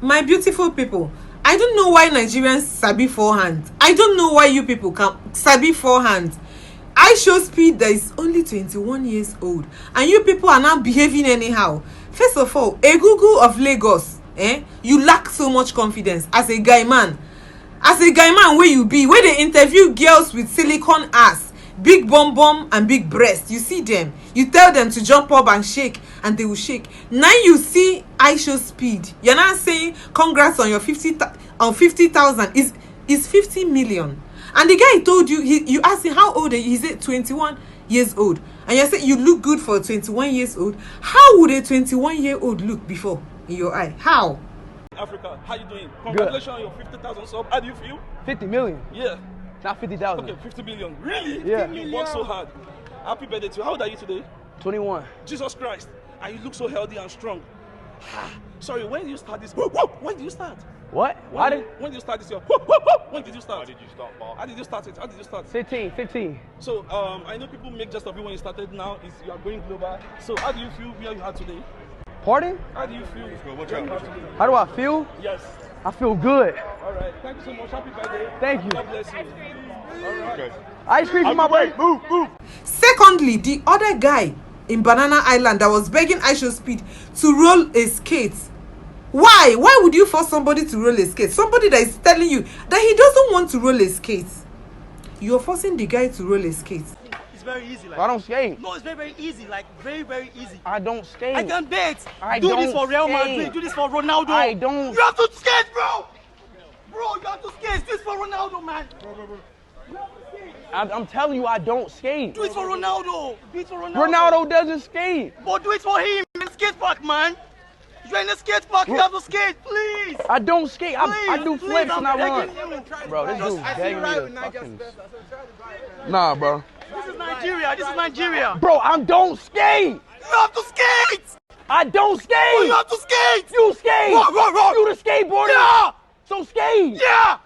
My beautiful people, I don't know why Nigerians sabi forehand. I don't know why you people can sabi forehand. iShowspeed that is only 21 years old, and you people are now behaving anyhow. First of all, Egungun of Lagos, you lack so much confidence as a guy man. As a guy man where you be, where they interview girls with silicone ass, big bum bum and big breast. You see them, you tell them to jump up and shake, and they will shake. Now you see iShowspeed, you're not saying congrats on your 50,000 is 50 million. And the guy told you, you asked him how old are you? He said 21 years old. And you said you look good for 21 years old. How would a 21-year-old look before in your eye? How? Africa, how you doing? Congratulations on your 50,000 sub. How do you feel? 50 million. Yeah. Not 50,000. Okay, 50 million. Really? Yeah. You work so hard. Happy birthday to you. How old are you today? 21. Jesus Christ. And you look so healthy and strong. Sorry, when did you start this? When did you start? What? When did you start this year? When did you start? How did you start, Bob? How did you start it? How did you start? 15. So, I know people make just of you when you started. Now you are going global. So, how do you feel where you are today? Pardon? How do you feel? How do I feel? Yes. I feel good. All right. Thank you so much. Happy birthday. Thank you. God bless you. All right. Okay. Ice cream for my boy. Move. Secondly, the other guy in Banana Island that was begging iShowspeed to roll a skate. Why would you force somebody to roll a skate? Somebody that is telling you that he doesn't want to roll a skate. You're forcing the guy to roll a skate. It's very easy. Like, I don't skate. No, it's very easy. Like very easy. I don't skate. I can bet. Do this for Real Madrid. Do this for Ronaldo. I don't. You have to skate, bro. Bro, you have to skate. This for Ronaldo, man. I'm telling you, I don't skate. Do it for Ronaldo. Do it for Ronaldo. Ronaldo doesn't skate. But do it for him in the skate park, man. You're in the skate park, you have to skate, please. I don't skate. I do flips and I run. You. Bro, this dude begging me to fucking... Nah, bro. This is Nigeria. This is Nigeria. Bro, I don't skate. You have to skate. I don't skate. Oh, you have to skate. You skate. Rock. You the skateboarder. Yeah. So skate. Yeah.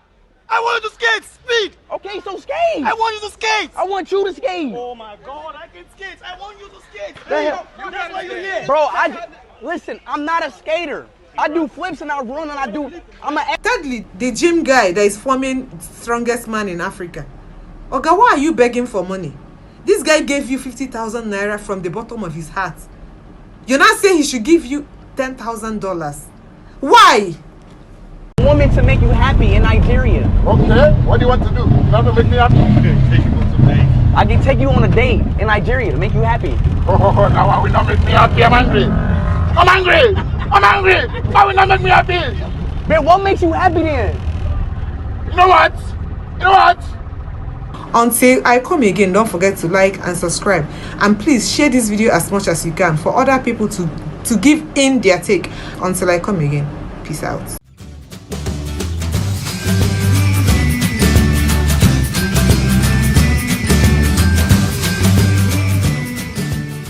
I want you to skate. Speed. Okay, so skate. I want you to skate. I want you to skate. Oh my God, I can skate. I want you to skate. That's why you're here. Bro, listen, I'm not a skater. I do flips and I run and Thirdly, the gym guy that is forming strongest man in Africa. Oga, why are you begging for money? This guy gave you 50,000 naira from the bottom of his heart. You're not saying he should give you $10,000. Why? I want me to make you happy in Nigeria. Okay. What do you want to do? You want to make me happy? Take you on some dates. I can take you on a date in Nigeria to make you happy. Oh, now why will not make me happy? I'm angry. Why will not make me happy? Man, what makes you happy then? You know what? Until I come again, don't forget to like and subscribe, and please share this video as much as you can for other people to give in their take. Until I come again, peace out.